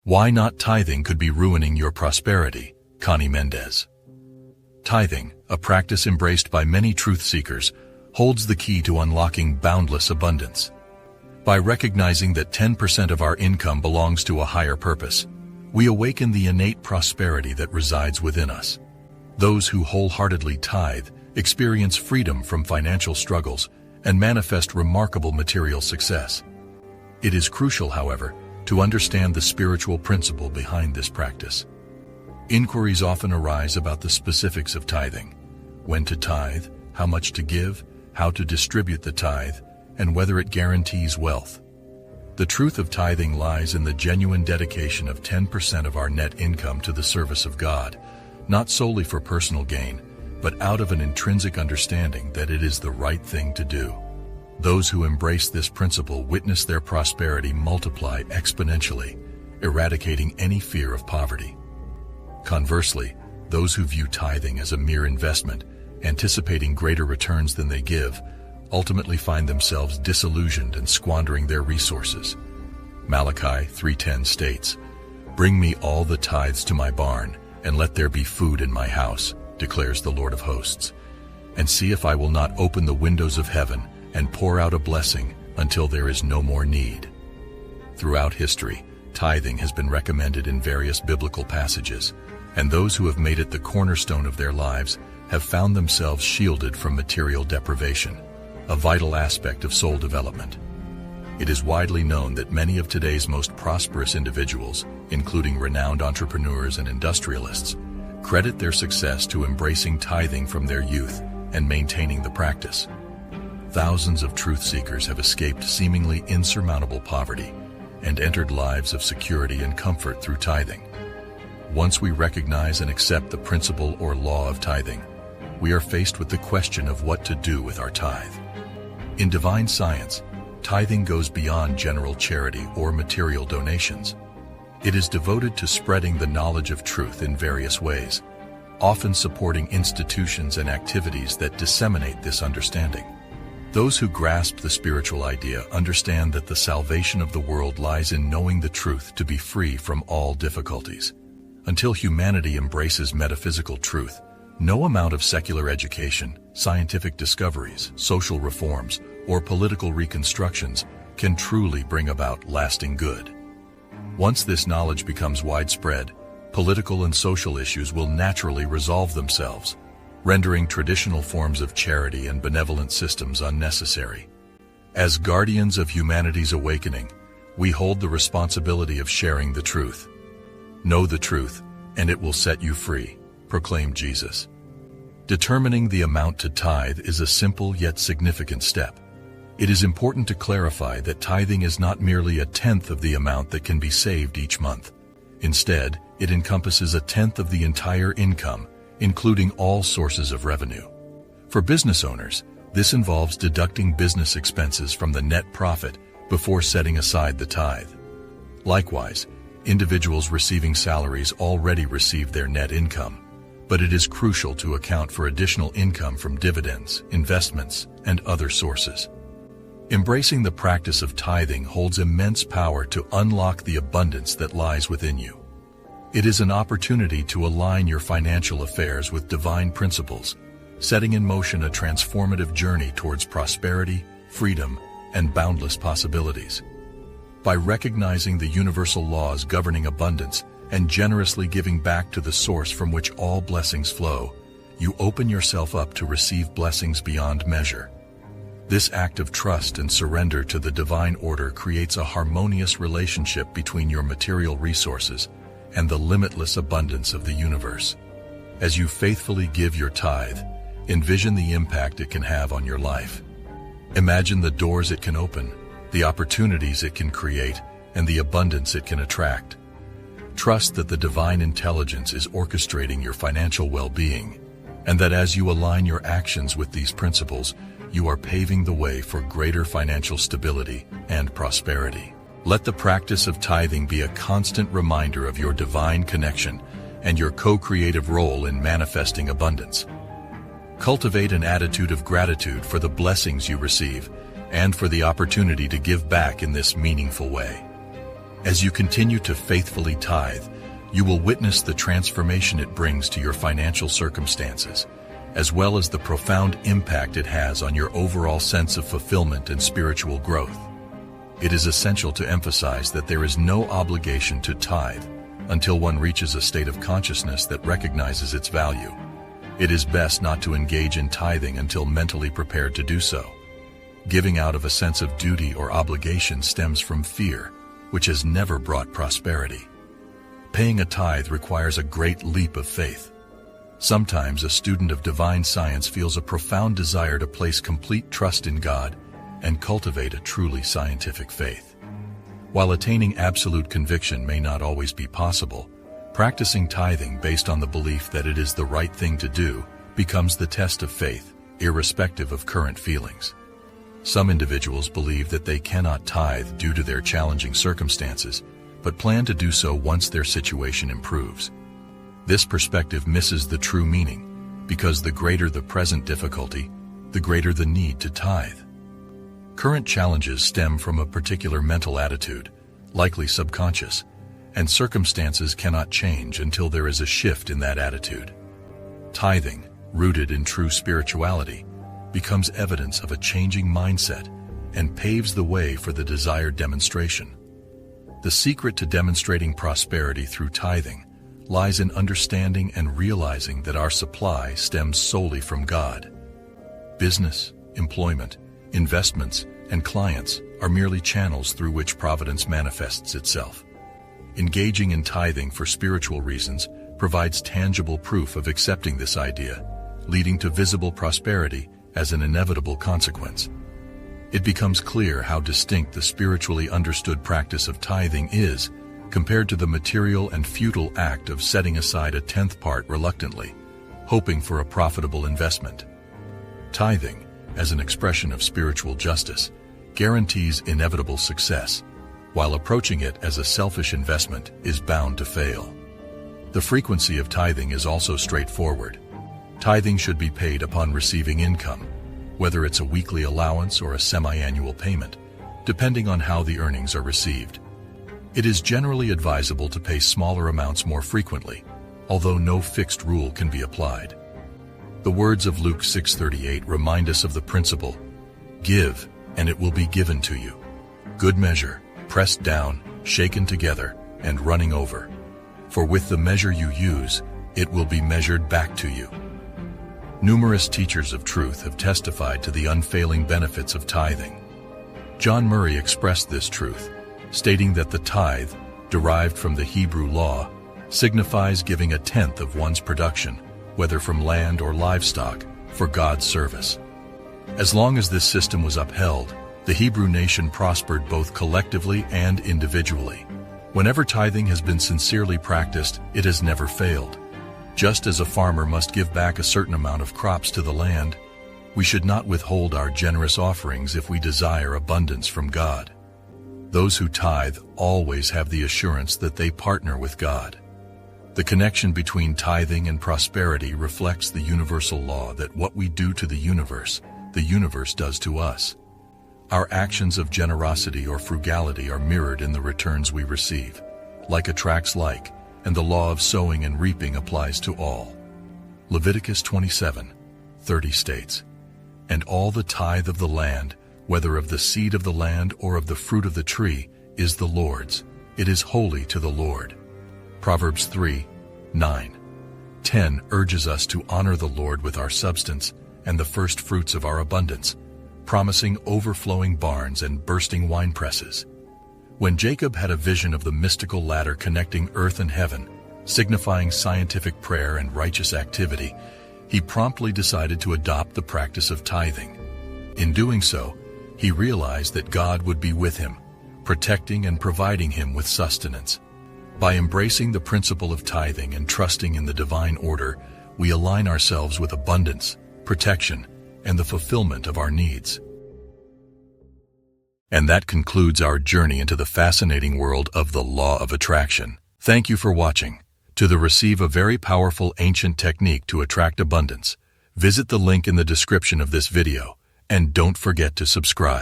Why not tithing could be ruining your prosperity, CONNY Mendez. Tithing, a practice embraced by many truth seekers, holds the key to unlocking boundless abundance. By recognizing that 10% of our income belongs to a higher purpose, we awaken the innate prosperity that resides within us. Those who wholeheartedly tithe experience freedom from financial struggles and manifest remarkable material success. It is crucial, however, to understand the spiritual principle behind this practice. Inquiries often arise about the specifics of tithing: when to tithe, how much to give, how to distribute the tithe, and whether it guarantees wealth. The truth of tithing lies in the genuine dedication of 10% of our net income to the service of God, not solely for personal gain, but out of an intrinsic understanding that it is the right thing to do. Those who embrace this principle witness their prosperity multiply exponentially, eradicating any fear of poverty. Conversely, those who view tithing as a mere investment, anticipating greater returns than they give, ultimately find themselves disillusioned and squandering their resources. Malachi 3:10 states, "Bring me all the tithes to my barn, and let there be food in my house, declares the Lord of hosts. And see if I will not open the windows of heaven and pour out a blessing until there is no more need." Throughout history, tithing has been recommended in various biblical passages, and those who have made it the cornerstone of their lives have found themselves shielded from material deprivation, a vital aspect of soul development. It is widely known that many of today's most prosperous individuals, including renowned entrepreneurs and industrialists, credit their success to embracing tithing from their youth and maintaining the practice. Thousands of truth seekers have escaped seemingly insurmountable poverty and entered lives of security and comfort through tithing. Once we recognize and accept the principle or law of tithing, we are faced with the question of what to do with our tithe. In divine science, tithing goes beyond general charity or material donations. It is devoted to spreading the knowledge of truth in various ways, often supporting institutions and activities that disseminate this understanding. Those who grasp the spiritual idea understand that the salvation of the world lies in knowing the truth to be free from all difficulties. Until humanity embraces metaphysical truth, no amount of secular education, scientific discoveries, social reforms, or political reconstructions can truly bring about lasting good. Once this knowledge becomes widespread, political and social issues will naturally resolve themselves, rendering traditional forms of charity and benevolent systems unnecessary. As guardians of humanity's awakening, we hold the responsibility of sharing the truth. Know the truth, and it will set you free, proclaimed Jesus. Determining the amount to tithe is a simple yet significant step. It is important to clarify that tithing is not merely a tenth of the amount that can be saved each month. Instead, it encompasses a tenth of the entire income, including all sources of revenue. For business owners, this involves deducting business expenses from the net profit before setting aside the tithe. Likewise, individuals receiving salaries already receive their net income, but it is crucial to account for additional income from dividends, investments, and other sources. Embracing the practice of tithing holds immense power to unlock the abundance that lies within you. It is an opportunity to align your financial affairs with divine principles, setting in motion a transformative journey towards prosperity, freedom, and boundless possibilities. By recognizing the universal laws governing abundance and generously giving back to the source from which all blessings flow, you open yourself up to receive blessings beyond measure. This act of trust and surrender to the divine order creates a harmonious relationship between your material resources and the limitless abundance of the universe. As you faithfully give your tithe, envision the impact it can have on your life. Imagine the doors it can open, the opportunities it can create, and the abundance it can attract. Trust that the divine intelligence is orchestrating your financial well-being, and that as you align your actions with these principles, you are paving the way for greater financial stability and prosperity. Let the practice of tithing be a constant reminder of your divine connection and your co-creative role in manifesting abundance. Cultivate an attitude of gratitude for the blessings you receive and for the opportunity to give back in this meaningful way. As you continue to faithfully tithe, you will witness the transformation it brings to your financial circumstances, as well as the profound impact it has on your overall sense of fulfillment and spiritual growth. It is essential to emphasize that there is no obligation to tithe until one reaches a state of consciousness that recognizes its value. It is best not to engage in tithing until mentally prepared to do so. Giving out of a sense of duty or obligation stems from fear, which has never brought prosperity. Paying a tithe requires a great leap of faith. Sometimes a student of divine science feels a profound desire to place complete trust in God and cultivate a truly scientific faith. While attaining absolute conviction may not always be possible, practicing tithing based on the belief that it is the right thing to do becomes the test of faith, irrespective of current feelings. Some individuals believe that they cannot tithe due to their challenging circumstances, but plan to do so once their situation improves. This perspective misses the true meaning, because the greater the present difficulty, the greater the need to tithe. Current challenges stem from a particular mental attitude, likely subconscious, and circumstances cannot change until there is a shift in that attitude. Tithing, rooted in true spirituality, becomes evidence of a changing mindset and paves the way for the desired demonstration. The secret to demonstrating prosperity through tithing lies in understanding and realizing that our supply stems solely from God. Business, employment, investments, and clients are merely channels through which providence manifests itself. Engaging in tithing for spiritual reasons provides tangible proof of accepting this idea, leading to visible prosperity as an inevitable consequence. It becomes clear how distinct the spiritually understood practice of tithing is compared to the material and futile act of setting aside a tenth part reluctantly, hoping for a profitable investment. Tithing, as an expression of spiritual justice, guarantees inevitable success, while approaching it as a selfish investment is bound to fail. The frequency of tithing is also straightforward. Tithing should be paid upon receiving income, whether it's a weekly allowance or a semi-annual payment, depending on how the earnings are received. It is generally advisable to pay smaller amounts more frequently, although no fixed rule can be applied. The words of Luke 6:38 remind us of the principle, "Give, and it will be given to you. Good measure, pressed down, shaken together, and running over. For with the measure you use, it will be measured back to you." Numerous teachers of truth have testified to the unfailing benefits of tithing. John Murray expressed this truth, stating that the tithe, derived from the Hebrew law, signifies giving a tenth of one's production, whether from land or livestock, for God's service. As long as this system was upheld, the Hebrew nation prospered both collectively and individually. Whenever tithing has been sincerely practiced, it has never failed. Just as a farmer must give back a certain amount of crops to the land, we should not withhold our generous offerings if we desire abundance from God. Those who tithe always have the assurance that they partner with God. The connection between tithing and prosperity reflects the universal law that what we do to the universe does to us. Our actions of generosity or frugality are mirrored in the returns we receive. Like attracts like, and the law of sowing and reaping applies to all. Leviticus 27:30 states, "And all the tithe of the land, whether of the seed of the land or of the fruit of the tree, is the Lord's. It is holy to the Lord." Proverbs 3:9-10 urges us to honor the Lord with our substance and the first fruits of our abundance, promising overflowing barns and bursting winepresses. When Jacob had a vision of the mystical ladder connecting earth and heaven, signifying scientific prayer and righteous activity, he promptly decided to adopt the practice of tithing. In doing so, he realized that God would be with him, protecting and providing him with sustenance. By embracing the principle of tithing and trusting in the divine order, we align ourselves with abundance, protection, and the fulfillment of our needs. And that concludes our journey into the fascinating world of the law of attraction. Thank you for watching. To receive a very powerful ancient technique to attract abundance, visit the link in the description of this video, and don't forget to subscribe.